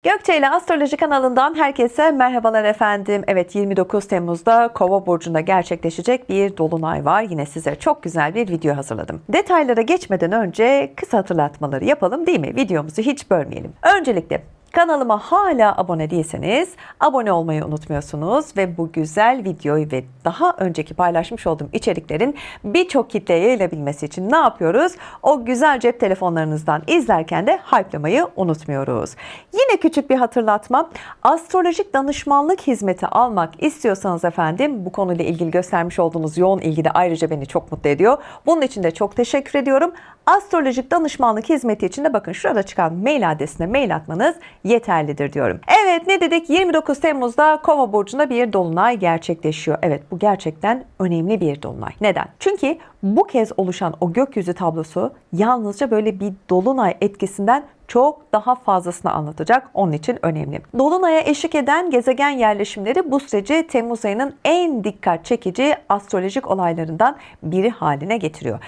Gökçe ile Astroloji kanalından herkese merhabalar efendim. Evet, 29 Temmuz'da Kova burcunda gerçekleşecek bir dolunay var. Yine size çok güzel bir video hazırladım. Detaylara geçmeden önce kısa hatırlatmaları yapalım, değil mi? Videomuzu hiç bölmeyelim. Öncelikle kanalıma hala abone değilseniz abone olmayı unutmuyorsunuz ve bu güzel videoyu ve daha önceki paylaşmış olduğum içeriklerin birçok kitleye yayılabilmesi için ne yapıyoruz? O güzel cep telefonlarınızdan izlerken de hype'lamayı unutmuyoruz. Yine küçük bir hatırlatma. Astrolojik danışmanlık hizmeti almak istiyorsanız efendim, bu konuyla ilgili göstermiş olduğunuz yoğun ilgi de ayrıca beni çok mutlu ediyor. Bunun için de çok teşekkür ediyorum. Astrolojik danışmanlık hizmeti için de bakın şurada çıkan mail adresine mail atmanız yeterlidir diyorum. Evet, ne dedik? 29 Temmuz'da Kova burcunda bir dolunay gerçekleşiyor. Evet, bu gerçekten önemli bir dolunay. Neden? Çünkü bu kez oluşan o gökyüzü tablosu yalnızca böyle bir dolunay etkisinden çok daha fazlasını anlatacak. Onun için önemli. Dolunay'a eşlik eden gezegen yerleşimleri bu süreci Temmuz ayının en dikkat çekici astrolojik olaylarından biri haline getiriyor.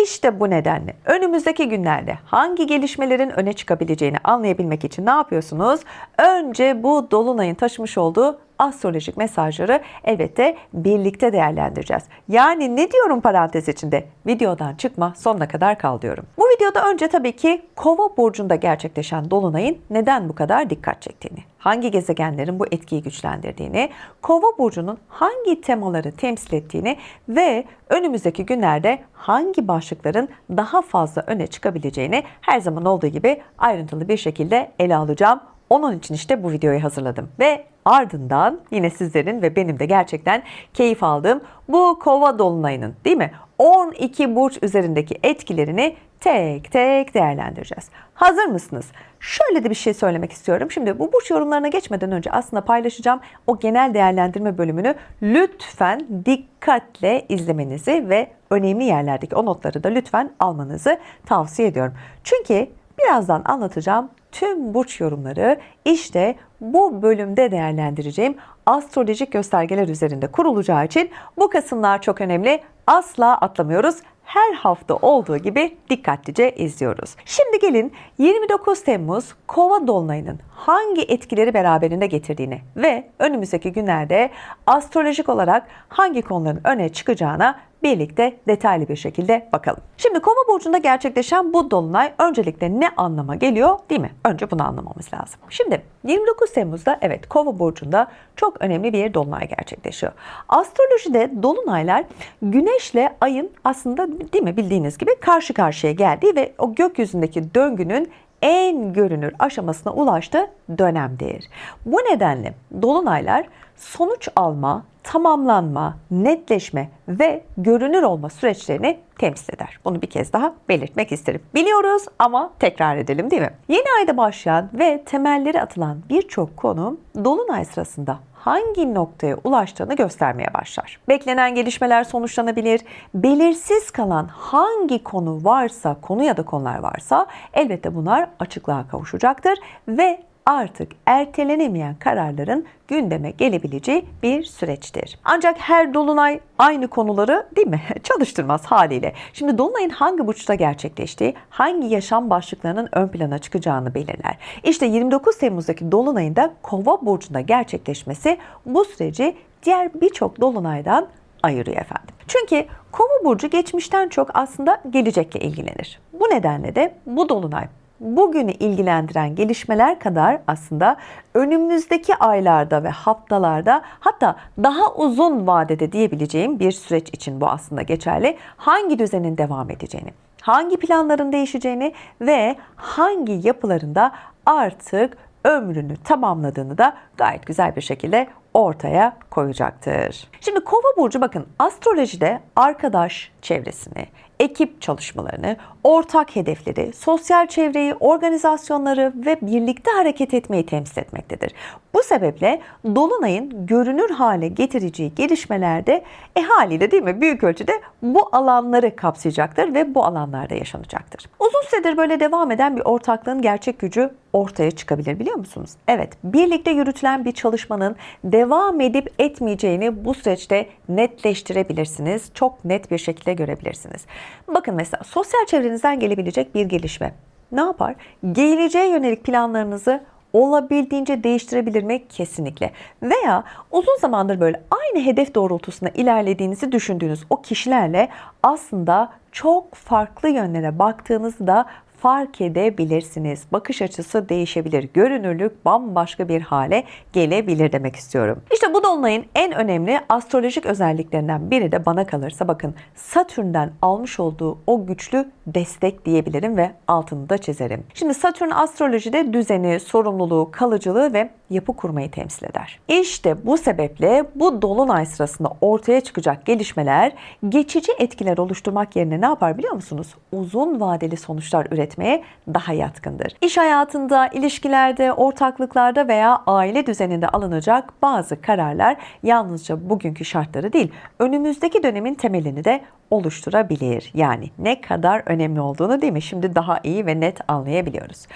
İşte bu nedenle önümüzdeki günlerde hangi gelişmelerin öne çıkabileceğini anlayabilmek için ne yapıyorsunuz? Önce bu dolunayın taşımış olduğu astrolojik mesajları elbette birlikte değerlendireceğiz. Yani ne diyorum parantez içinde? Videodan çıkma, sonuna kadar kal diyorum. Bu videoda önce tabii ki Kova burcunda gerçekleşen dolunayın neden bu kadar dikkat çektiğini, hangi gezegenlerin bu etkiyi güçlendirdiğini, Kova burcunun hangi temaları temsil ettiğini ve önümüzdeki günlerde hangi başlıkların daha fazla öne çıkabileceğini her zaman olduğu gibi ayrıntılı bir şekilde ele alacağım. Onun için işte bu videoyu hazırladım ve ardından yine sizlerin ve benim de gerçekten keyif aldığım bu Kova dolunayının, değil mi, 12 burç üzerindeki etkilerini tek tek değerlendireceğiz. Hazır mısınız? Şöyle de bir şey söylemek istiyorum. Şimdi bu burç yorumlarına geçmeden önce aslında paylaşacağım o genel değerlendirme bölümünü lütfen dikkatle izlemenizi ve önemli yerlerdeki o notları da lütfen almanızı tavsiye ediyorum. Çünkü birazdan anlatacağım tüm burç yorumları işte bu bölümde değerlendireceğim astrolojik göstergeler üzerinde kurulacağı için bu kısımlar çok önemli. Asla atlamıyoruz. Her hafta olduğu gibi dikkatlice izliyoruz. Şimdi gelin 29 Temmuz Kova dolunayının hangi etkileri beraberinde getirdiğini ve önümüzdeki günlerde astrolojik olarak hangi konuların öne çıkacağına birlikte detaylı bir şekilde bakalım. Şimdi Kova burcunda gerçekleşen bu dolunay öncelikle ne anlama geliyor, değil mi? Önce bunu anlamamız lazım. Şimdi 29 Temmuz'da evet Kova burcunda çok önemli bir dolunay gerçekleşiyor. Astrolojide dolunaylar Güneşle Ay'ın aslında, değil mi, bildiğiniz gibi karşı karşıya geldiği ve o gökyüzündeki döngünün en görünür aşamasına ulaştığı dönemdir. Bu nedenle dolunaylar sonuç alma, tamamlanma, netleşme ve görünür olma süreçlerini temsil eder. Bunu bir kez daha belirtmek isterim. Biliyoruz ama tekrar edelim, değil mi? Yeni ayda başlayan ve temelleri atılan birçok konu dolunay sırasında hangi noktaya ulaştığını göstermeye başlar. Beklenen gelişmeler sonuçlanabilir. Belirsiz kalan hangi konu varsa, konu ya da konular varsa elbette bunlar açıklığa kavuşacaktır ve artık ertelenemeyen kararların gündeme gelebileceği bir süreçtir. Ancak her dolunay aynı konuları, değil mi, çalıştırmaz haliyle. Şimdi dolunayın hangi burçta gerçekleştiği, hangi yaşam başlıklarının ön plana çıkacağını belirler. İşte 29 Temmuz'daki dolunayın da Kova burcunda gerçekleşmesi bu süreci diğer birçok dolunaydan ayırıyor efendim. Çünkü Kova burcu geçmişten çok aslında gelecekle ilgilenir. Bu nedenle de bu dolunay bugünü ilgilendiren gelişmeler kadar aslında önümüzdeki aylarda ve haftalarda, hatta daha uzun vadede diyebileceğim bir süreç için bu aslında geçerli. Hangi düzenin devam edeceğini, hangi planların değişeceğini ve hangi yapılarında artık ömrünü tamamladığını da gayet güzel bir şekilde ortaya koyacaktır. Şimdi Kova burcu bakın astrolojide arkadaş çevresini, ekip çalışmalarını, ortak hedefleri, sosyal çevreyi, organizasyonları ve birlikte hareket etmeyi temsil etmektedir. Bu sebeple dolunayın görünür hale getireceği gelişmelerde haliyle, değil mi, büyük ölçüde bu alanları kapsayacaktır ve bu alanlarda yaşanacaktır. Uzun süredir böyle devam eden bir ortaklığın gerçek gücü ortaya çıkabilir, biliyor musunuz? Evet, birlikte yürütülen bir çalışmanın devam edip etmeyeceğini bu süreçte netleştirebilirsiniz. Çok net bir şekilde görebilirsiniz. Bakın mesela sosyal çevrenizden gelebilecek bir gelişme ne yapar? Geleceğe yönelik planlarınızı olabildiğince değiştirebilir mi? Kesinlikle. Veya uzun zamandır böyle aynı hedef doğrultusunda ilerlediğinizi düşündüğünüz o kişilerle aslında çok farklı yönlere baktığınızı da fark edebilirsiniz. Bakış açısı değişebilir. Görünürlük bambaşka bir hale gelebilir demek istiyorum. İşte bu dolunayın en önemli astrolojik özelliklerinden biri de bana kalırsa bakın Satürn'den almış olduğu o güçlü destek diyebilirim ve altını da çizerim. Şimdi Satürn astrolojide düzeni, sorumluluğu, kalıcılığı ve yapı kurmayı temsil eder. İşte bu sebeple bu dolunay sırasında ortaya çıkacak gelişmeler geçici etkiler oluşturmak yerine ne yapar biliyor musunuz? Uzun vadeli sonuçlar üretmeye daha yatkındır. İş hayatında, ilişkilerde, ortaklıklarda veya aile düzeninde alınacak bazı kararlar yalnızca bugünkü şartları değil, önümüzdeki dönemin temelini de oluşturabilir. Yani ne kadar önemli olduğunu değil mi? Şimdi daha iyi ve net anlayabiliyoruz.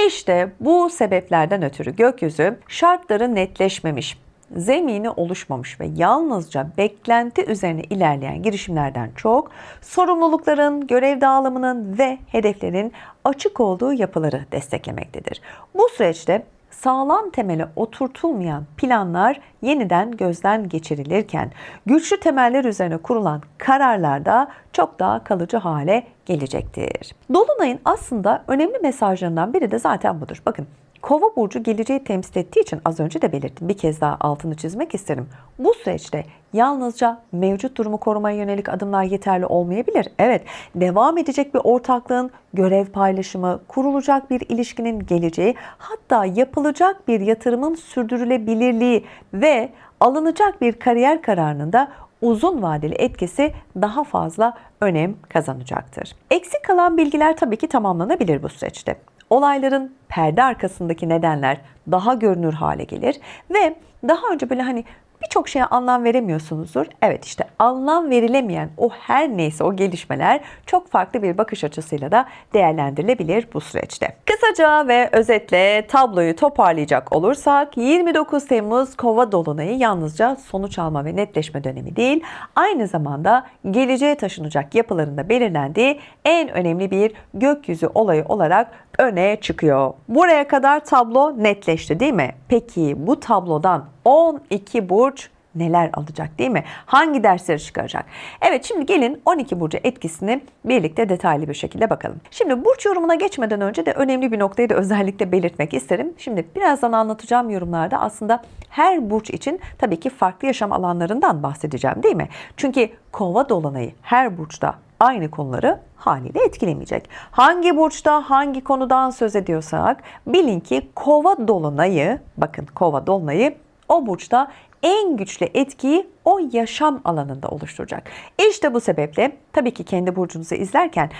İşte bu sebeplerden ötürü gökyüzü şartları netleşmemiş, zemini oluşmamış ve yalnızca beklenti üzerine ilerleyen girişimlerden çok sorumlulukların, görev dağılımının ve hedeflerin açık olduğu yapıları desteklemektedir. Bu süreçte sağlam temele oturtulmayan planlar yeniden gözden geçirilirken güçlü temeller üzerine kurulan kararlar da çok daha kalıcı hale gelecektir. Dolunayın aslında önemli mesajlarından biri de zaten budur. Bakın, Kova burcu geleceği temsil ettiği için az önce de belirttim. Bir kez daha altını çizmek isterim. Bu süreçte yalnızca mevcut durumu korumaya yönelik adımlar yeterli olmayabilir. Evet, devam edecek bir ortaklığın görev paylaşımı, kurulacak bir ilişkinin geleceği, hatta yapılacak bir yatırımın sürdürülebilirliği ve alınacak bir kariyer kararının da uzun vadeli etkisi daha fazla önem kazanacaktır. Eksik kalan bilgiler tabii ki tamamlanabilir bu süreçte. Olayların perde arkasındaki nedenler daha görünür hale gelir ve daha önce böyle birçok şeye anlam veremiyorsunuzdur. Evet, işte anlam verilemeyen o her neyse o gelişmeler çok farklı bir bakış açısıyla da değerlendirilebilir bu süreçte. Kısaca ve özetle tabloyu toparlayacak olursak 29 Temmuz Kova dolunayı yalnızca sonuç alma ve netleşme dönemi değil, aynı zamanda geleceğe taşınacak yapılarında belirlendiği en önemli bir gökyüzü olayı olarak öne çıkıyor. Buraya kadar tablo netleşti değil mi? Peki bu tablodan 12 burç neler alacak değil mi? Hangi dersleri çıkaracak? Evet, şimdi gelin 12 burcu etkisini birlikte detaylı bir şekilde bakalım. Şimdi burç yorumuna geçmeden önce de önemli bir noktayı da özellikle belirtmek isterim. Şimdi birazdan anlatacağım yorumlarda aslında her burç için tabii ki farklı yaşam alanlarından bahsedeceğim değil mi? Çünkü Kova dolunayı her burçta aynı konuları haliyle etkilemeyecek. Hangi burçta hangi konudan söz ediyorsak bilin ki Kova dolunayı, bakın Kova dolunayı o burçta en güçlü etkiyi o yaşam alanında oluşturacak. İşte bu sebeple tabii ki kendi burcunuzu izlerken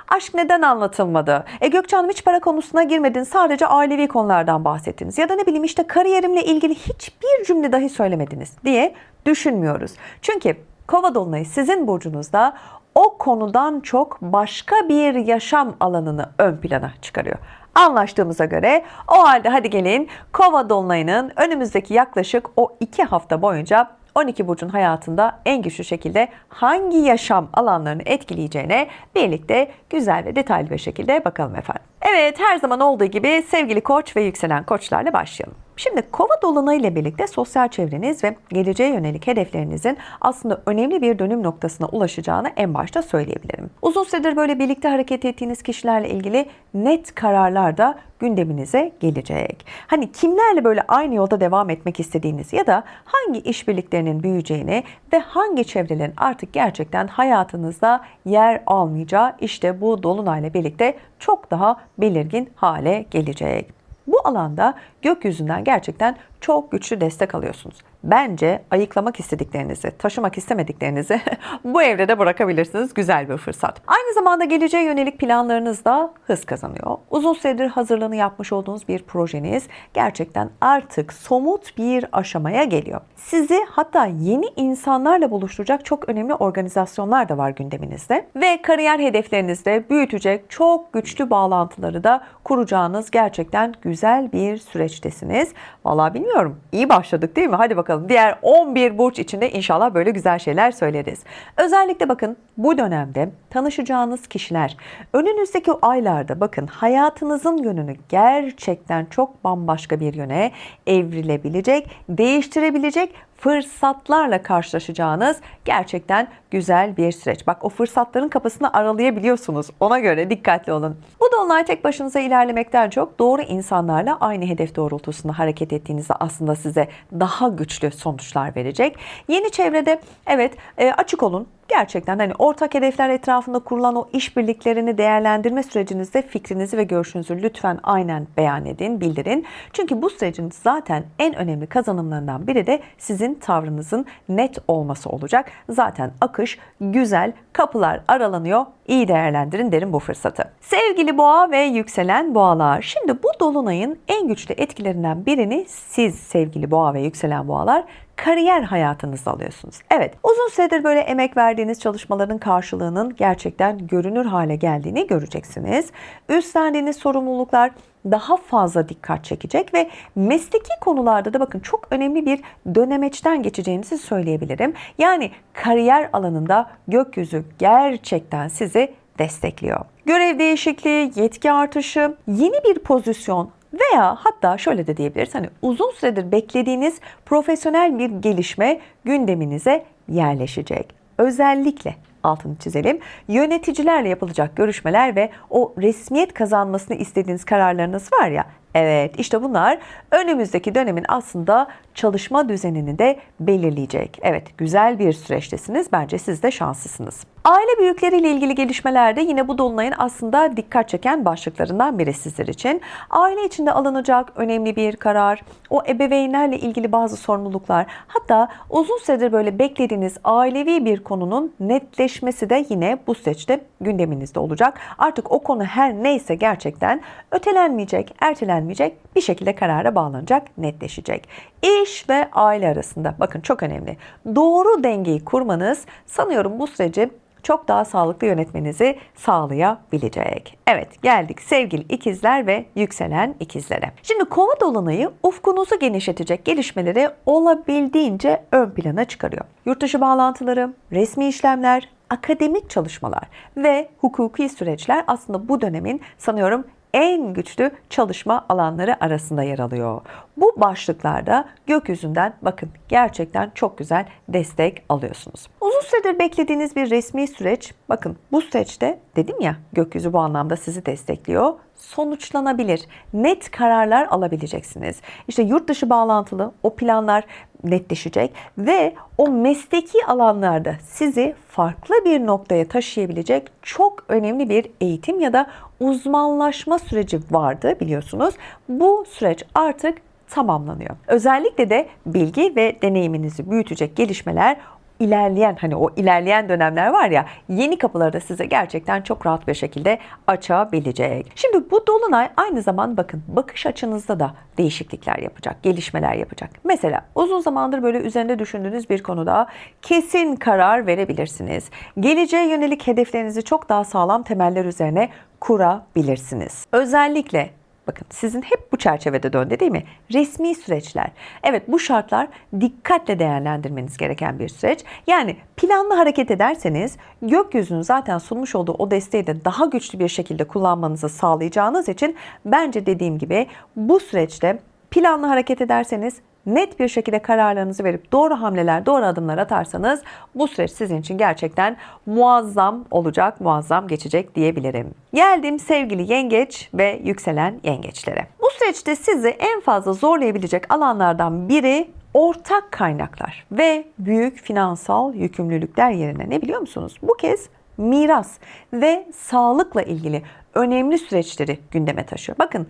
aşk neden anlatılmadı? Gökçe Hanım hiç para konusuna girmedin, sadece ailevi konulardan bahsettiniz. Ya da ne bileyim işte kariyerimle ilgili hiçbir cümle dahi söylemediniz diye düşünmüyoruz. Çünkü Kova dolunayı sizin burcunuzda o konudan çok başka bir yaşam alanını ön plana çıkarıyor. Anlaştığımıza göre o halde hadi gelin Kova dolunayının önümüzdeki yaklaşık o 2 hafta boyunca 12 burcun hayatında en güçlü şekilde hangi yaşam alanlarını etkileyeceğine birlikte güzel ve detaylı bir şekilde bakalım efendim. Evet, her zaman olduğu gibi sevgili koç ve yükselen koçlarla başlayalım. Şimdi Kova dolunayı ile birlikte sosyal çevreniz ve geleceğe yönelik hedeflerinizin aslında önemli bir dönüm noktasına ulaşacağını en başta söyleyebilirim. Uzun süredir böyle birlikte hareket ettiğiniz kişilerle ilgili net kararlar da gündeminize gelecek. Kimlerle böyle aynı yolda devam etmek istediğiniz ya da hangi işbirliklerinin büyüyeceğini ve hangi çevrelerin artık gerçekten hayatınızda yer almayacağı işte bu dolunayla birlikte çok daha belirgin hale gelecek. Bu alanda gökyüzünden gerçekten çok güçlü destek alıyorsunuz. Bence ayıklamak istediklerinizi, taşımak istemediklerinizi bu evrede bırakabilirsiniz. Güzel bir fırsat. Aynı zamanda geleceğe yönelik planlarınız da hız kazanıyor. Uzun süredir hazırlığını yapmış olduğunuz bir projeniz gerçekten artık somut bir aşamaya geliyor. Sizi hatta yeni insanlarla buluşturacak çok önemli organizasyonlar da var gündeminizde. Ve kariyer hedeflerinizde büyütecek çok güçlü bağlantıları da kuracağınız gerçekten güzel bir süreçtesiniz. Vallahi bilmiyorum. Bilmiyorum. İyi başladık değil mi? Hadi bakalım. Diğer 11 burç içinde inşallah böyle güzel şeyler söyleriz. Özellikle bakın bu dönemde tanışacağınız kişiler önünüzdeki aylarda bakın hayatınızın yönünü gerçekten çok bambaşka bir yöne evrilebilecek, değiştirebilecek fırsatlarla karşılaşacağınız gerçekten güzel bir süreç. Bak o fırsatların kapısını aralayabiliyorsunuz. Ona göre dikkatli olun. Bu dolunay tek başınıza ilerlemekten çok doğru insanlarla aynı hedef doğrultusunda hareket ettiğinizde aslında size daha güçlü sonuçlar verecek. Yeni çevrede evet açık olun. Gerçekten hani ortak hedefler etrafında kurulan o işbirliklerini değerlendirme sürecinizde fikrinizi ve görüşünüzü lütfen aynen beyan edin, bildirin. Çünkü bu sürecin zaten en önemli kazanımlarından biri de sizin tavrınızın net olması olacak. Zaten akış güzel, kapılar aralanıyor. İyi değerlendirin derim bu fırsatı. Sevgili boğa ve yükselen boğalar. Şimdi bu dolunayın en güçlü etkilerinden birini siz sevgili boğa ve yükselen boğalar kariyer hayatınızda alıyorsunuz. Evet, uzun süredir böyle emek verdiğiniz çalışmaların karşılığının gerçekten görünür hale geldiğini göreceksiniz. Üstlendiğiniz sorumluluklar daha fazla dikkat çekecek ve mesleki konularda da bakın çok önemli bir dönemeçten geçeceğinizi söyleyebilirim. Yani kariyer alanında gökyüzü gerçekten sizi destekliyor. Görev değişikliği, yetki artışı, yeni bir pozisyon veya hatta şöyle de diyebiliriz, hani uzun süredir beklediğiniz profesyonel bir gelişme gündeminize yerleşecek. Özellikle altını çizelim, yöneticilerle yapılacak görüşmeler ve o resmiyet kazanmasını istediğiniz kararlarınız var ya, evet işte bunlar önümüzdeki dönemin aslında çalışma düzenini de belirleyecek. Evet, güzel bir süreçtesiniz. Bence siz de şanslısınız. Aile büyükleriyle ilgili gelişmelerde yine bu dolunayın aslında dikkat çeken başlıklarından biri sizler için. Aile içinde alınacak önemli bir karar, o ebeveynlerle ilgili bazı sorumluluklar, hatta uzun süredir böyle beklediğiniz ailevi bir konunun netleşmesi de yine bu süreçte gündeminizde olacak. Artık o konu her neyse gerçekten ötelenmeyecek, ertelenmeyecek, bir şekilde karara bağlanacak, netleşecek. İş ve aile arasında bakın çok önemli. Doğru dengeyi kurmanız sanıyorum bu süreci çok daha sağlıklı yönetmenizi sağlayabilecek. Evet, geldik sevgili ikizler ve yükselen ikizlere. Şimdi kova dolunayı ufkunuzu genişletecek gelişmeleri olabildiğince ön plana çıkarıyor. Yurtdışı bağlantıları, resmi işlemler, akademik çalışmalar ve hukuki süreçler aslında bu dönemin sanıyorum en güçlü çalışma alanları arasında yer alıyor. Bu başlıklarda gökyüzünden bakın gerçekten çok güzel destek alıyorsunuz. Uzun süredir beklediğiniz bir resmi süreç, bakın bu süreçte dedim ya gökyüzü bu anlamda sizi destekliyor. Sonuçlanabilir, net kararlar alabileceksiniz. İşte yurt dışı bağlantılı o planlar netleşecek ve o mesleki alanlarda sizi farklı bir noktaya taşıyabilecek çok önemli bir eğitim ya da uzmanlaşma süreci vardı biliyorsunuz. Bu süreç artık tamamlanıyor. Özellikle de bilgi ve deneyiminizi büyütecek gelişmeler ilerleyen, hani o ilerleyen dönemler var ya, yeni kapıları da size gerçekten çok rahat bir şekilde açabilecek. Şimdi bu dolunay aynı zamanda bakın bakış açınızda da değişiklikler yapacak, gelişmeler yapacak. Mesela uzun zamandır böyle üzerinde düşündüğünüz bir konuda kesin karar verebilirsiniz. Geleceğe yönelik hedeflerinizi çok daha sağlam temeller üzerine kurabilirsiniz. Özellikle bakın sizin hep bu çerçevede döndü değil mi? Resmi süreçler. Evet, bu şartlar dikkatle değerlendirmeniz gereken bir süreç. Yani planlı hareket ederseniz gökyüzünün zaten sunmuş olduğu o desteği de daha güçlü bir şekilde kullanmanızı sağlayacağınız için bence dediğim gibi bu süreçte planlı hareket ederseniz, net bir şekilde kararlarınızı verip doğru hamleler, doğru adımlar atarsanız bu süreç sizin için gerçekten muazzam olacak, muazzam geçecek diyebilirim. Geldim sevgili yengeç ve yükselen yengeçlere. Bu süreçte sizi en fazla zorlayabilecek alanlardan biri ortak kaynaklar ve büyük finansal yükümlülükler yerine ne biliyor musunuz? Bu kez miras ve sağlıkla ilgili önemli süreçleri gündeme taşıyor. Bakın,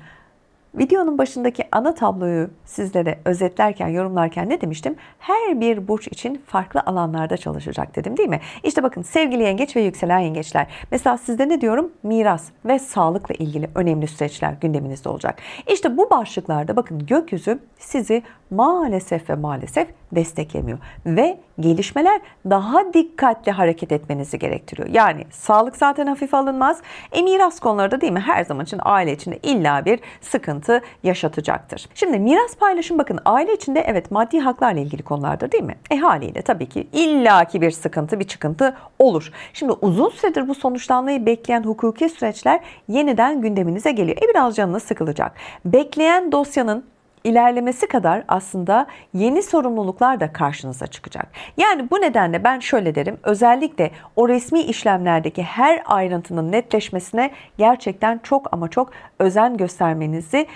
videonun başındaki ana tabloyu sizlere özetlerken, yorumlarken ne demiştim? Her bir burç için farklı alanlarda çalışacak dedim değil mi? İşte bakın sevgili yengeç ve yükselen yengeçler. Mesela sizde ne diyorum? Miras ve sağlıkla ilgili önemli süreçler gündeminizde olacak. İşte bu başlıklarda bakın gökyüzü sizi maalesef ve maalesef desteklemiyor. Ve gelişmeler daha dikkatli hareket etmenizi gerektiriyor. Yani sağlık zaten hafife alınmaz. Miras konuları da değil mi? Her zaman için aile içinde illa bir sıkıntı sıkıntı yaşatacaktır. Şimdi miras paylaşım bakın aile içinde evet maddi haklarla ilgili konulardır değil mi? Haliyle tabii ki illaki bir sıkıntı, bir çıkıntı olur. Şimdi uzun süredir bu sonuçlanmayı bekleyen hukuki süreçler yeniden gündeminize geliyor. Biraz canınız sıkılacak. Bekleyen dosyanın ilerlemesi kadar aslında yeni sorumluluklar da karşınıza çıkacak. Yani bu nedenle ben şöyle derim, özellikle o resmi işlemlerdeki her ayrıntının netleşmesine gerçekten çok ama çok özen göstermenizi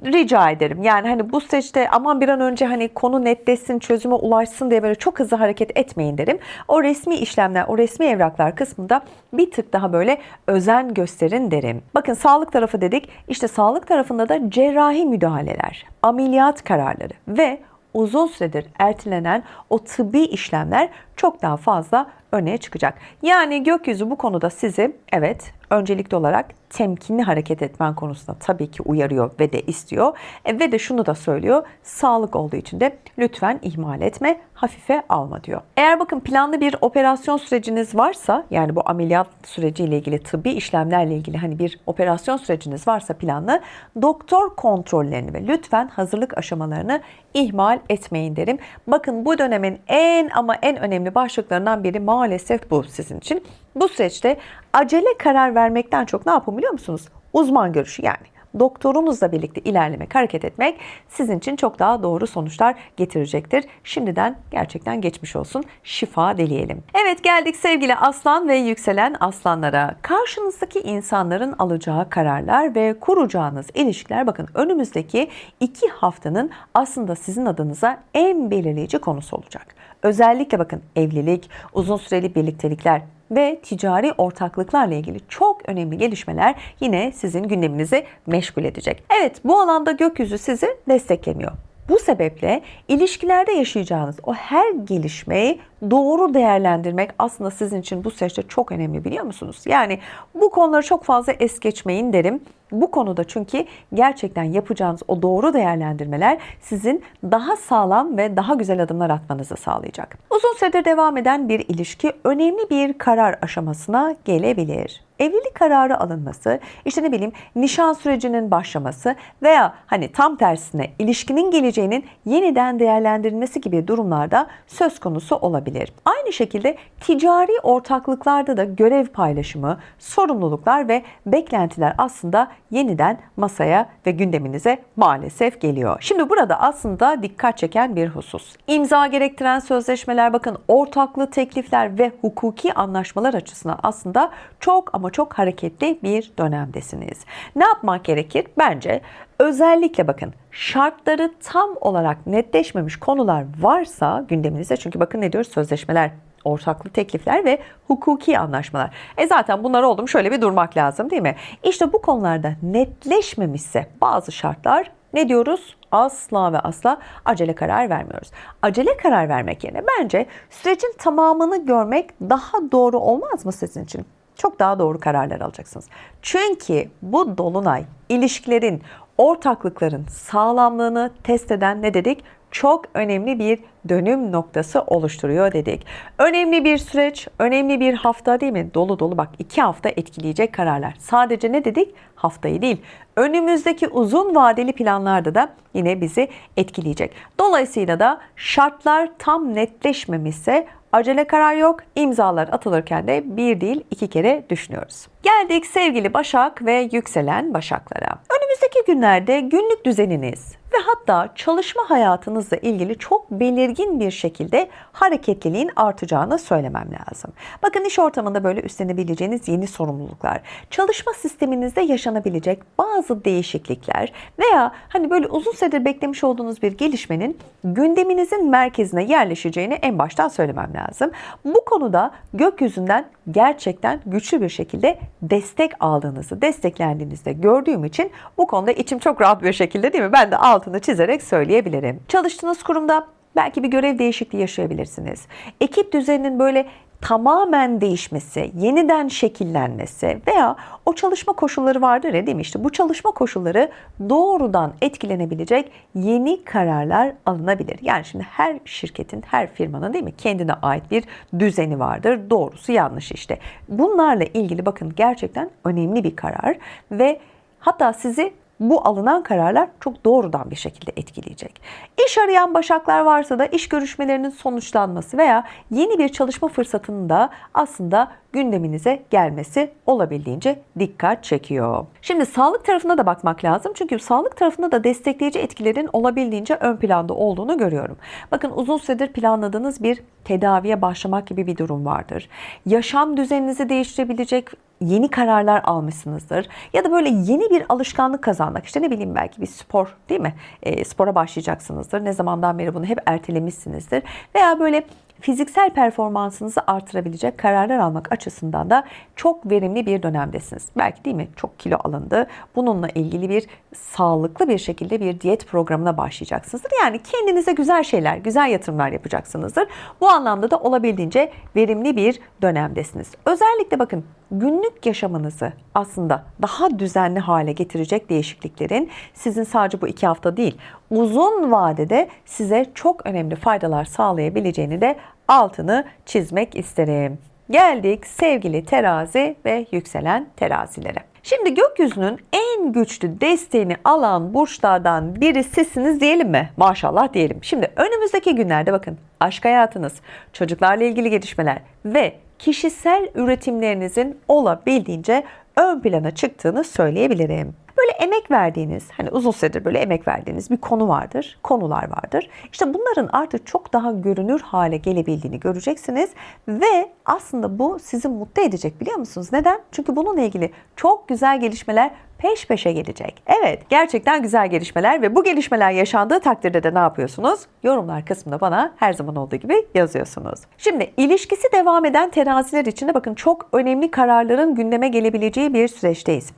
rica ederim. Yani hani bu süreçte aman bir an önce hani konu netleşsin, çözüme ulaşsın diye böyle çok hızlı hareket etmeyin derim. O resmi işlemler, o resmi evraklar kısmında bir tık daha böyle özen gösterin derim. Bakın sağlık tarafı dedik. İşte sağlık tarafında da cerrahi müdahaleler, ameliyat kararları ve uzun süredir ertelenen o tıbbi işlemler çok daha fazla öne çıkacak. Yani gökyüzü bu konuda sizi evet öncelikli olarak temkinli hareket etmen konusunda tabii ki uyarıyor ve de istiyor. Ve de şunu da söylüyor, sağlık olduğu için de lütfen ihmal etme, hafife alma diyor. Eğer bakın planlı bir operasyon süreciniz varsa, yani bu ameliyat süreciyle ilgili, tıbbi işlemlerle ilgili hani bir operasyon süreciniz varsa planlı, doktor kontrollerini ve lütfen hazırlık aşamalarını ihmal etmeyin derim. Bakın bu dönemin en ama en önemli başlıklarından biri maalesef bu sizin için. Bu süreçte acele karar vermekten çok ne yapın biliyor musunuz? Uzman görüşü, yani doktorunuzla birlikte ilerlemek, hareket etmek sizin için çok daha doğru sonuçlar getirecektir. Şimdiden gerçekten geçmiş olsun, şifa dileyelim. Evet, geldik sevgili aslan ve yükselen aslanlara. Karşınızdaki insanların alacağı kararlar ve kuracağınız ilişkiler bakın önümüzdeki 2 haftanın aslında sizin adınıza en belirleyici konusu olacak. Özellikle bakın evlilik, uzun süreli birliktelikler ve ticari ortaklıklarla ilgili çok önemli gelişmeler yine sizin gündeminizi meşgul edecek. Evet, bu alanda gökyüzü sizi desteklemiyor. Bu sebeple ilişkilerde yaşayacağınız o her gelişmeyi doğru değerlendirmek aslında sizin için bu süreçte çok önemli, biliyor musunuz? Yani bu konuları çok fazla es geçmeyin derim. Bu konuda çünkü gerçekten yapacağınız o doğru değerlendirmeler sizin daha sağlam ve daha güzel adımlar atmanızı sağlayacak. Uzun süredir devam eden bir ilişki önemli bir karar aşamasına gelebilir. Evlilik kararı alınması, işte ne bileyim nişan sürecinin başlaması veya hani tam tersine ilişkinin geleceğinin yeniden değerlendirilmesi gibi durumlarda söz konusu olabilir. Aynı şekilde ticari ortaklıklarda da görev paylaşımı, sorumluluklar ve beklentiler aslında yeniden masaya ve gündeminize maalesef geliyor. Şimdi burada aslında dikkat çeken bir husus. İmza gerektiren sözleşmeler, bakın ortaklı teklifler ve hukuki anlaşmalar açısından aslında çok ama çok hareketli bir dönemdesiniz. Ne yapmak gerekir? Bence özellikle bakın şartları tam olarak netleşmemiş konular varsa gündeminizde, çünkü bakın ne diyoruz, sözleşmeler, ortaklı teklifler ve hukuki anlaşmalar. Zaten bunlar oldu mu şöyle bir durmak lazım değil mi? İşte bu konularda netleşmemişse bazı şartlar ne diyoruz? Asla ve asla acele karar vermiyoruz. Acele karar vermek yerine bence sürecin tamamını görmek daha doğru olmaz mı sizin için? Çok daha doğru kararlar alacaksınız. Çünkü bu dolunay ilişkilerin, ortaklıkların sağlamlığını test eden ne dedik? Çok önemli bir dönüm noktası oluşturuyor dedik. Önemli bir süreç, önemli bir hafta değil mi? Dolu dolu, bak 2 hafta etkileyecek kararlar. Sadece ne dedik? Haftayı değil. Önümüzdeki uzun vadeli planlarda da yine bizi etkileyecek. Dolayısıyla da şartlar tam netleşmemişse acele karar yok. İmzalar atılırken de bir değil 2 kere düşünüyoruz. Geldik sevgili Başak ve yükselen Başaklara. Önümüzdeki günlerde günlük düzeniniz ve hatta çalışma hayatınızla ilgili çok belirgin bir şekilde hareketliliğin artacağını söylemem lazım. Bakın iş ortamında böyle üstlenebileceğiniz yeni sorumluluklar, çalışma sisteminizde yaşanabilecek bazı değişiklikler veya hani böyle uzun süredir beklemiş olduğunuz bir gelişmenin gündeminizin merkezine yerleşeceğini en baştan söylemem lazım. Bu konuda gökyüzünden gerçekten güçlü bir şekilde destek aldığınızı, desteklendiğinizde gördüğüm için bu konuda içim çok rahat bir şekilde, değil mi? Ben de altını çizerek söyleyebilirim. Çalıştığınız kurumda belki bir görev değişikliği yaşayabilirsiniz. Ekip düzeninin böyle tamamen değişmesi, yeniden şekillenmesi veya o çalışma koşulları vardır ya, değil mi? İşte bu çalışma koşulları doğrudan etkilenebilecek yeni kararlar alınabilir. Yani şimdi her şirketin, her firmanın değil mi kendine ait bir düzeni vardır. Doğrusu yanlış işte. Bunlarla ilgili bakın gerçekten önemli bir karar ve hatta sizi bu alınan kararlar çok doğrudan bir şekilde etkileyecek. İş arayan başaklar varsa da iş görüşmelerinin sonuçlanması veya yeni bir çalışma fırsatının da aslında gündeminize gelmesi olabildiğince dikkat çekiyor. Şimdi sağlık tarafına da bakmak lazım. Çünkü sağlık tarafında da destekleyici etkilerin olabildiğince ön planda olduğunu görüyorum. Bakın uzun süredir planladığınız bir tedaviye başlamak gibi bir durum vardır. Yaşam düzeninizi değiştirebilecek yeni kararlar almışsınızdır. Ya da böyle yeni bir alışkanlık kazanmak. İşte ne bileyim belki bir spor değil mi? Spora başlayacaksınızdır. Ne zamandan beri bunu hep ertelemişsinizdir. Veya böyle fiziksel performansınızı artırabilecek kararlar almak açısından da çok verimli bir dönemdesiniz. Belki değil mi? Çok kilo alındı. Bununla ilgili bir sağlıklı bir şekilde bir diyet programına başlayacaksınızdır. Yani kendinize güzel şeyler, güzel yatırımlar yapacaksınızdır. Bu anlamda da olabildiğince verimli bir dönemdesiniz. Özellikle bakın günlük yaşamınızı aslında daha düzenli hale getirecek değişikliklerin sizin sadece bu 2 hafta değil, uzun vadede size çok önemli faydalar sağlayabileceğini de altını çizmek isterim. Geldik sevgili terazi ve yükselen terazilere. Şimdi gökyüzünün en güçlü desteğini alan burçlardan biri sizsiniz diyelim mi? Maşallah diyelim. Şimdi önümüzdeki günlerde bakın aşk hayatınız, çocuklarla ilgili gelişmeler ve kişisel üretimlerinizin olabildiğince ön plana çıktığını söyleyebilirim. Böyle emek verdiğiniz, hani uzun süredir böyle emek verdiğiniz bir konu vardır, konular vardır. İşte bunların artık çok daha görünür hale gelebildiğini göreceksiniz ve aslında bu sizi mutlu edecek biliyor musunuz? Neden? Çünkü bununla ilgili çok güzel gelişmeler peş peşe gelecek. Evet, gerçekten güzel gelişmeler ve bu gelişmeler yaşandığı takdirde de ne yapıyorsunuz? Yorumlar kısmında bana her zaman olduğu gibi yazıyorsunuz. Şimdi ilişkisi devam eden teraziler için de bakın çok önemli kararların gündeme gelebileceği bir süreçteyiz.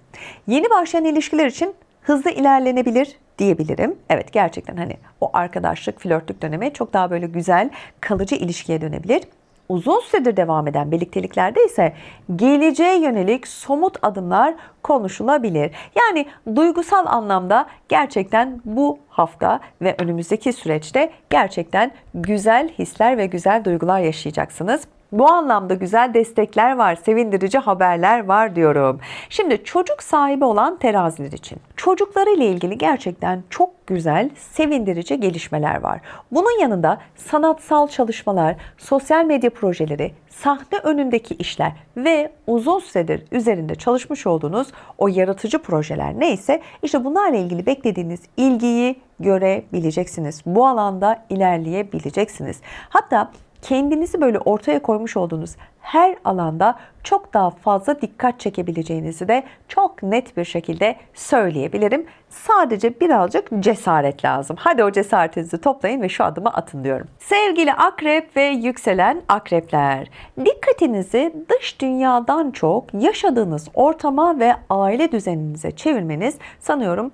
Yeni başlayan ilişkiler için hızlı ilerlenebilir diyebilirim. Evet, gerçekten hani o arkadaşlık, flörtlük dönemi çok daha böyle güzel, kalıcı ilişkiye dönebilir. Uzun süredir devam eden birlikteliklerde ise geleceğe yönelik somut adımlar konuşulabilir. Yani duygusal anlamda gerçekten bu hafta ve önümüzdeki süreçte gerçekten güzel hisler ve güzel duygular yaşayacaksınız. Bu anlamda güzel destekler var, sevindirici haberler var diyorum. Şimdi çocuk sahibi olan teraziler için çocuklarıyla ilgili gerçekten çok güzel, sevindirici gelişmeler var. Bunun yanında sanatsal çalışmalar, sosyal medya projeleri, sahne önündeki işler ve uzun süredir üzerinde çalışmış olduğunuz o yaratıcı projeler neyse işte bunlarla ilgili beklediğiniz ilgiyi görebileceksiniz. Bu alanda ilerleyebileceksiniz. Hatta kendinizi böyle ortaya koymuş olduğunuz her alanda çok daha fazla dikkat çekebileceğinizi de çok net bir şekilde söyleyebilirim. Sadece birazcık cesaret lazım. Hadi o cesaretinizi toplayın ve şu adımı atın diyorum. Sevgili akrep ve yükselen akrepler, dikkatinizi dış dünyadan çok yaşadığınız ortama ve aile düzeninize çevirmeniz sanıyorum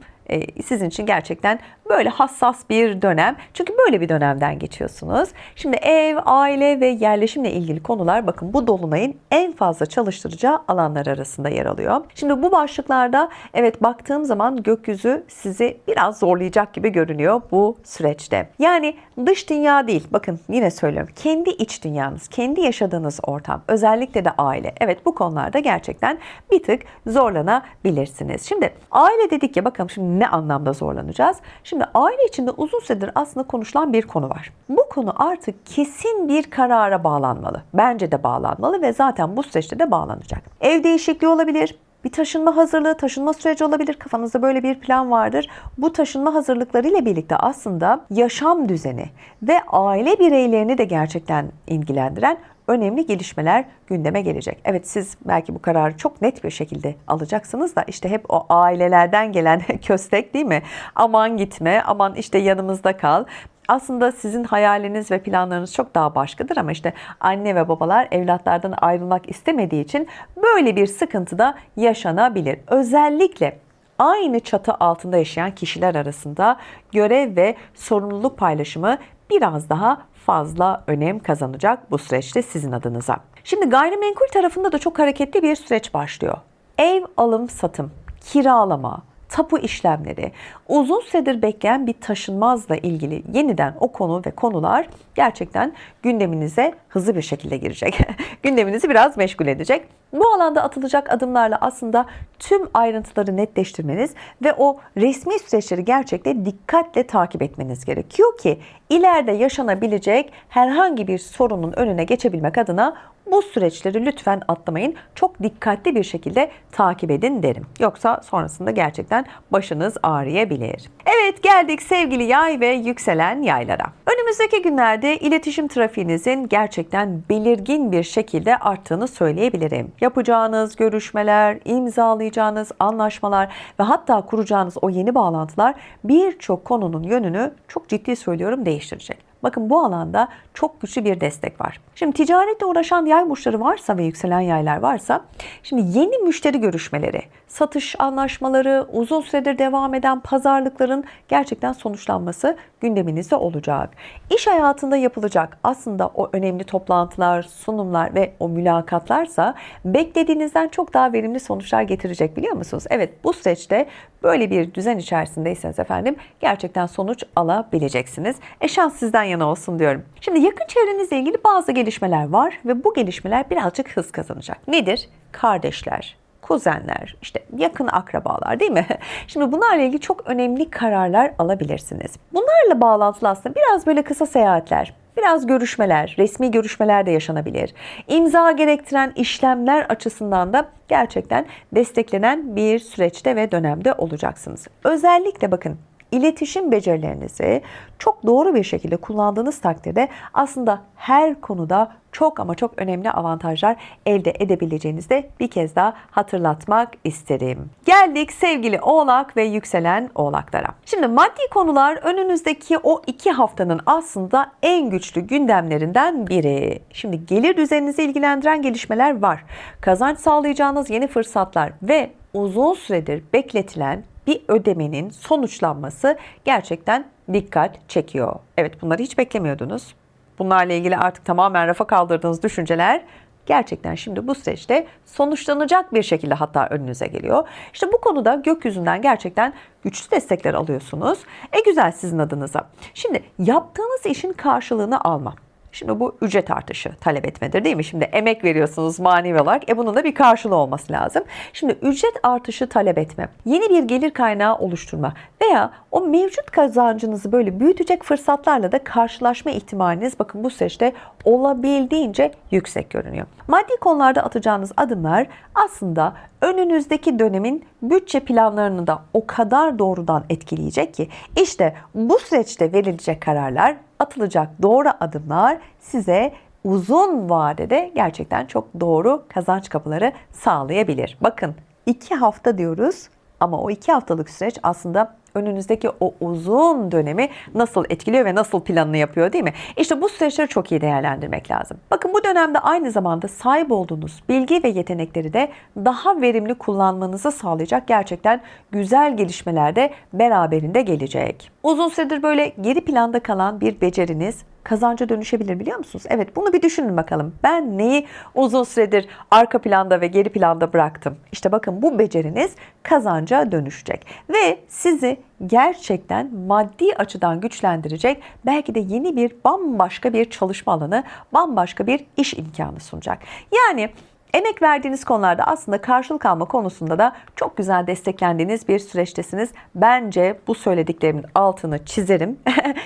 sizin için gerçekten böyle hassas bir dönem. Çünkü böyle bir dönemden geçiyorsunuz. Şimdi ev, aile ve yerleşimle ilgili konular bakın bu dolunayın en fazla çalıştıracağı alanlar arasında yer alıyor. Şimdi bu başlıklarda evet baktığım zaman gökyüzü sizi biraz zorlayacak gibi görünüyor bu süreçte. Yani dış dünya değil, bakın yine söylüyorum, kendi iç dünyanız, kendi yaşadığınız ortam, özellikle de aile. Evet, bu konularda gerçekten bir tık zorlanabilirsiniz. Şimdi aile dedik ya, bakalım şimdi ne anlamda zorlanacağız? Şimdi aile içinde uzun süredir aslında konuşulan bir konu var. Bu konu artık kesin bir karara bağlanmalı. Bence de bağlanmalı ve zaten bu süreçte de bağlanacak. Ev değişikliği olabilir. Bir taşınma hazırlığı, taşınma süreci olabilir. Kafanızda böyle bir plan vardır. Bu taşınma hazırlıklarıyla birlikte aslında yaşam düzeni ve aile bireylerini de gerçekten ilgilendiren önemli gelişmeler gündeme gelecek. Evet, siz belki bu kararı çok net bir şekilde alacaksınız da işte hep o ailelerden gelen köstek değil mi? Aman gitme, aman işte yanımızda kal. Aslında sizin hayaliniz ve planlarınız çok daha başkadır ama işte anne ve babalar evlatlardan ayrılmak istemediği için böyle bir sıkıntı da yaşanabilir. Özellikle aynı çatı altında yaşayan kişiler arasında görev ve sorumluluk paylaşımı biraz daha fazla önem kazanacak bu süreçte sizin adınıza. Şimdi gayrimenkul tarafında da çok hareketli bir süreç başlıyor. Ev alım satım, kiralama, tapu işlemleri, uzun süredir bekleyen bir taşınmazla ilgili yeniden o konu ve konular gerçekten gündeminize hızlı bir şekilde girecek. Gündeminizi biraz meşgul edecek. Bu alanda atılacak adımlarla aslında tüm ayrıntıları netleştirmeniz ve o resmi süreçleri gerçekten dikkatle takip etmeniz gerekiyor ki ileride yaşanabilecek herhangi bir sorunun önüne geçebilmek adına bu süreçleri lütfen atlamayın. Çok dikkatli bir şekilde takip edin derim. Yoksa sonrasında gerçekten başınız ağrıyabilir. Evet, geldik sevgili yay ve yükselen yaylara. Önümüzdeki günlerde iletişim trafiğinizin gerçekten belirgin bir şekilde arttığını söyleyebilirim. Yapacağınız görüşmeler, imzalayacağınız anlaşmalar ve hatta kuracağınız o yeni bağlantılar birçok konunun yönünü, çok ciddi söylüyorum, değiştirecek. Bakın, bu alanda çok güçlü bir destek var. Şimdi ticaretle uğraşan yay burçları varsa ve yükselen yaylar varsa, şimdi yeni müşteri görüşmeleri, satış anlaşmaları, uzun süredir devam eden pazarlıkların gerçekten sonuçlanması gündeminizde olacak. İş hayatında yapılacak aslında o önemli toplantılar, sunumlar ve o mülakatlarsa beklediğinizden çok daha verimli sonuçlar getirecek, biliyor musunuz? Evet, bu süreçte böyle bir düzen içerisindeyseniz efendim gerçekten sonuç alabileceksiniz. Şans sizden yana olsun diyorum. Şimdi yakın çevrenizle ilgili bazı gelişmeler var ve bu gelişmeler birazcık hız kazanacak. Nedir? Kardeşler, kuzenler, işte yakın akrabalar, değil mi? Şimdi bunlarla ilgili çok önemli kararlar alabilirsiniz. Bunlarla bağlantılı aslında biraz böyle kısa seyahatler, biraz görüşmeler, resmi görüşmeler de yaşanabilir. İmza gerektiren işlemler açısından da gerçekten desteklenen bir süreçte ve dönemde olacaksınız. Özellikle bakın, İletişim becerilerinizi çok doğru bir şekilde kullandığınız takdirde aslında her konuda çok ama çok önemli avantajlar elde edebileceğinizi de bir kez daha hatırlatmak isterim. Geldik sevgili Oğlak ve yükselen Oğlaklara. Şimdi maddi konular önünüzdeki o 2 haftanın aslında en güçlü gündemlerinden biri. Şimdi gelir düzeninizi ilgilendiren gelişmeler var. Kazanç sağlayacağınız yeni fırsatlar ve uzun süredir bekletilen bir ödemenin sonuçlanması gerçekten dikkat çekiyor. Evet, bunları hiç beklemiyordunuz. Bunlarla ilgili artık tamamen rafa kaldırdığınız düşünceler gerçekten şimdi bu süreçte sonuçlanacak bir şekilde hatta önünüze geliyor. İşte bu konuda gökyüzünden gerçekten güçlü destekler alıyorsunuz. Güzel sizin adınıza. Şimdi yaptığınız işin karşılığını alma. Şimdi bu ücret artışı talep etmedir, değil mi? Şimdi emek veriyorsunuz manevi olarak. Bunun da bir karşılığı olması lazım. Şimdi ücret artışı talep etme, yeni bir gelir kaynağı oluşturma veya o mevcut kazancınızı böyle büyütecek fırsatlarla da karşılaşma ihtimaliniz bakın bu süreçte olabildiğince yüksek görünüyor. Maddi konularda atacağınız adımlar aslında önünüzdeki dönemin bütçe planlarını da o kadar doğrudan etkileyecek ki işte bu süreçte verilecek kararlar, atılacak doğru adımlar size uzun vadede gerçekten çok doğru kazanç kapıları sağlayabilir. Bakın, 2 hafta diyoruz ama o 2 haftalık süreç aslında önünüzdeki o uzun dönemi nasıl etkiliyor ve nasıl planını yapıyor, değil mi? İşte bu süreçleri çok iyi değerlendirmek lazım. Bakın, bu dönemde aynı zamanda sahip olduğunuz bilgi ve yetenekleri de daha verimli kullanmanızı sağlayacak gerçekten güzel gelişmeler de beraberinde gelecek. Uzun süredir böyle geri planda kalan bir beceriniz kazanca dönüşebilir, biliyor musunuz? Evet, bunu bir düşünün bakalım. Ben neyi uzun süredir arka planda ve geri planda bıraktım? İşte bakın, bu beceriniz kazanca dönüşecek ve sizi gerçekten maddi açıdan güçlendirecek, belki de yeni bir bambaşka bir çalışma alanı, bambaşka bir iş imkanı sunacak. Yani emek verdiğiniz konularda aslında karşılık alma konusunda da çok güzel desteklendiğiniz bir süreçtesiniz. Bence bu söylediklerimin altını çizerim.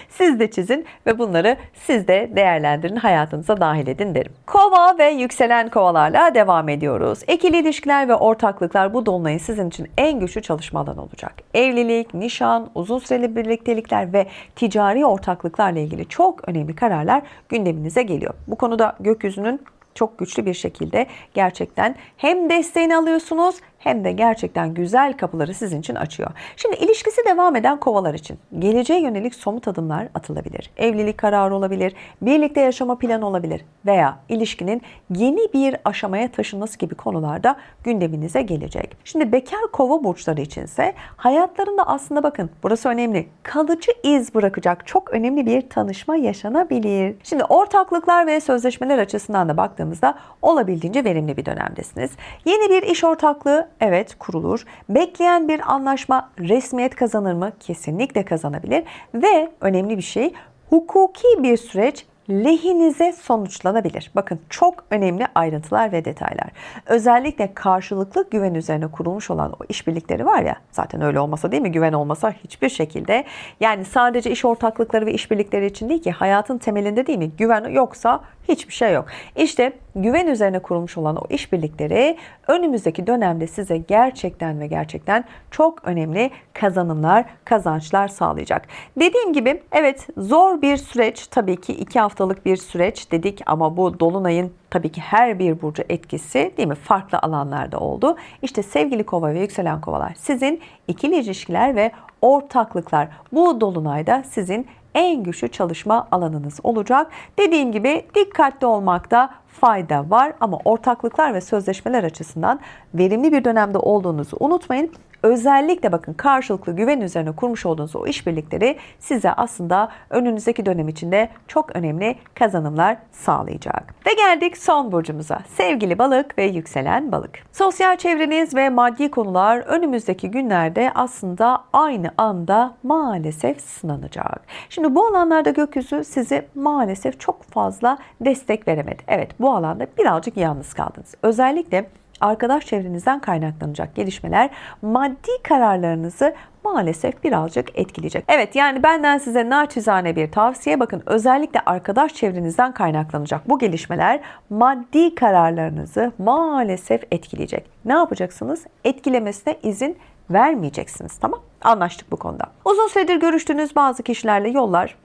Siz de çizin ve bunları siz de değerlendirin, hayatınıza dahil edin derim. Kova ve yükselen kovalarla devam ediyoruz. İkili ilişkiler ve ortaklıklar bu dolunayın sizin için en güçlü çalışma alanı olacak. Evlilik, nişan, uzun süreli birliktelikler ve ticari ortaklıklarla ilgili çok önemli kararlar gündeminize geliyor. Bu konuda gökyüzünün çok güçlü bir şekilde gerçekten hem desteğini alıyorsunuz hem de gerçekten güzel kapıları sizin için açıyor. Şimdi ilişkisi devam eden kovalar için geleceğe yönelik somut adımlar atılabilir. Evlilik kararı olabilir, birlikte yaşama planı olabilir veya ilişkinin yeni bir aşamaya taşınması gibi konularda gündeminize gelecek. Şimdi bekar kova burçları içinse hayatlarında aslında bakın, burası önemli, kalıcı iz bırakacak çok önemli bir tanışma yaşanabilir. Şimdi ortaklıklar ve sözleşmeler açısından da baktığımızda olabildiğince verimli bir dönemdesiniz. Yeni bir iş ortaklığı mı? Evet, kurulur. Bekleyen bir anlaşma resmiyet kazanır mı? Kesinlikle kazanabilir. Ve önemli bir şey, hukuki bir süreç lehinize sonuçlanabilir. Bakın, çok önemli ayrıntılar ve detaylar. Özellikle karşılıklı güven üzerine kurulmuş olan o işbirlikleri var ya, zaten öyle olmasa değil mi? Güven olmasa hiçbir şekilde, yani sadece iş ortaklıkları ve işbirlikleri için değil ki, hayatın temelinde değil mi? Güven yoksa hiçbir şey yok. İşte güven üzerine kurulmuş olan o işbirlikleri önümüzdeki dönemde size gerçekten ve gerçekten çok önemli kazanımlar, kazançlar sağlayacak. Dediğim gibi evet, zor bir süreç, tabii ki 2 haftalık bir süreç dedik ama bu dolunayın tabii ki her bir burcu etkisi değil mi? Farklı alanlarda oldu. İşte sevgili Kova ve yükselen Kovalar, sizin ikili ilişkiler ve ortaklıklar bu dolunayda sizin en güçlü çalışma alanınız olacak. Dediğim gibi dikkatli olmakta fayda var ama ortaklıklar ve sözleşmeler açısından verimli bir dönemde olduğunuzu unutmayın. Özellikle bakın, karşılıklı güven üzerine kurmuş olduğunuz o işbirlikleri size aslında önünüzdeki dönem içinde çok önemli kazanımlar sağlayacak. Ve geldik son burcumuza. Sevgili Balık ve yükselen Balık. Sosyal çevreniz ve maddi konular önümüzdeki günlerde aslında aynı anda maalesef sınanacak. Şimdi bu alanlarda gökyüzü sizi maalesef çok fazla destek veremedi. Evet, bu alanda birazcık yalnız kaldınız. Özellikle arkadaş çevrenizden kaynaklanacak gelişmeler maddi kararlarınızı maalesef birazcık etkileyecek. Evet, yani benden size naçizane bir tavsiye, bakın özellikle arkadaş çevrenizden kaynaklanacak bu gelişmeler maddi kararlarınızı maalesef etkileyecek. Ne yapacaksınız? Etkilemesine izin vermeyeceksiniz. Tamam? Anlaştık bu konuda. Uzun süredir görüştüğünüz bazı kişilerle yollar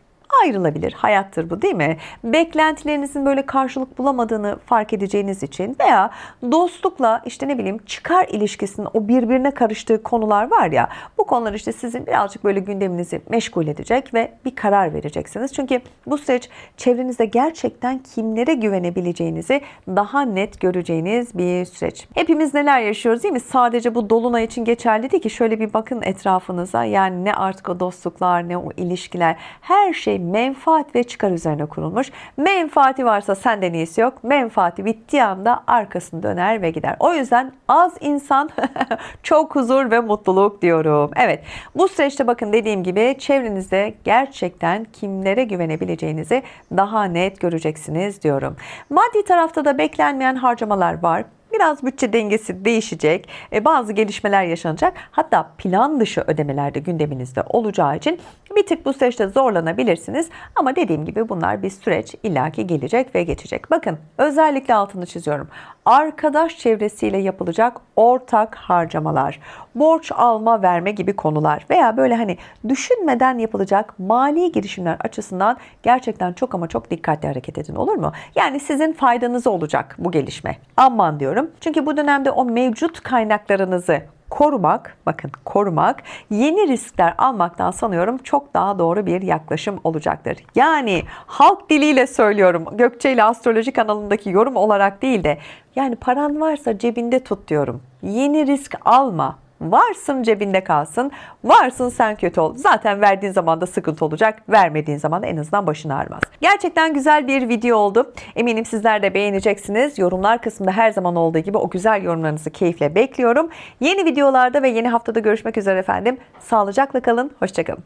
ayrılabilir. Hayattır bu, değil mi? Beklentilerinizin böyle karşılık bulamadığını fark edeceğiniz için veya dostlukla işte ne bileyim çıkar ilişkisinin o birbirine karıştığı konular var ya, bu konular işte sizin birazcık böyle gündeminizi meşgul edecek ve bir karar vereceksiniz. Çünkü bu süreç çevrenizde gerçekten kimlere güvenebileceğinizi daha net göreceğiniz bir süreç. Hepimiz neler yaşıyoruz değil mi? Sadece bu dolunay için geçerli değil ki. Şöyle bir bakın etrafınıza, yani ne artık o dostluklar, ne o ilişkiler, her şey menfaat ve çıkar üzerine kurulmuş. Menfaati varsa senden iyisi yok. Menfaati bittiği anda arkasını döner ve gider. O yüzden az insan çok huzur ve mutluluk diyorum. Evet, bu süreçte bakın dediğim gibi çevrenizde gerçekten kimlere güvenebileceğinizi daha net göreceksiniz diyorum. Maddi tarafta da beklenmeyen harcamalar var. Biraz bütçe dengesi değişecek, bazı gelişmeler yaşanacak. Hatta plan dışı ödemeler de gündeminizde olacağı için bir tık bu süreçte zorlanabilirsiniz. Ama dediğim gibi bunlar bir süreç, illaki gelecek ve geçecek. Bakın, özellikle altını çiziyorum. Arkadaş çevresiyle yapılacak ortak harcamalar, borç alma verme gibi konular veya böyle hani düşünmeden yapılacak mali girişimler açısından gerçekten çok ama çok dikkatli hareket edin, olur mu? Yani sizin faydanıza olacak bu gelişme. Aman diyorum. Çünkü bu dönemde o mevcut kaynaklarınızı korumak, bakın korumak, yeni riskler almaktan sanıyorum çok daha doğru bir yaklaşım olacaktır. Yani halk diliyle söylüyorum, Gökçe ile Astroloji kanalındaki yorum olarak değil de, yani paran varsa cebinde tut diyorum. Yeni risk alma. Varsın cebinde kalsın, varsın sen kötü ol. Zaten verdiğin zaman da sıkıntı olacak, vermediğin zaman da en azından başın ağrımaz. Gerçekten güzel bir video oldu. Eminim sizler de beğeneceksiniz. Yorumlar kısmında her zaman olduğu gibi o güzel yorumlarınızı keyifle bekliyorum. Yeni videolarda ve yeni haftada görüşmek üzere efendim. Sağlıcakla kalın, hoşça kalın.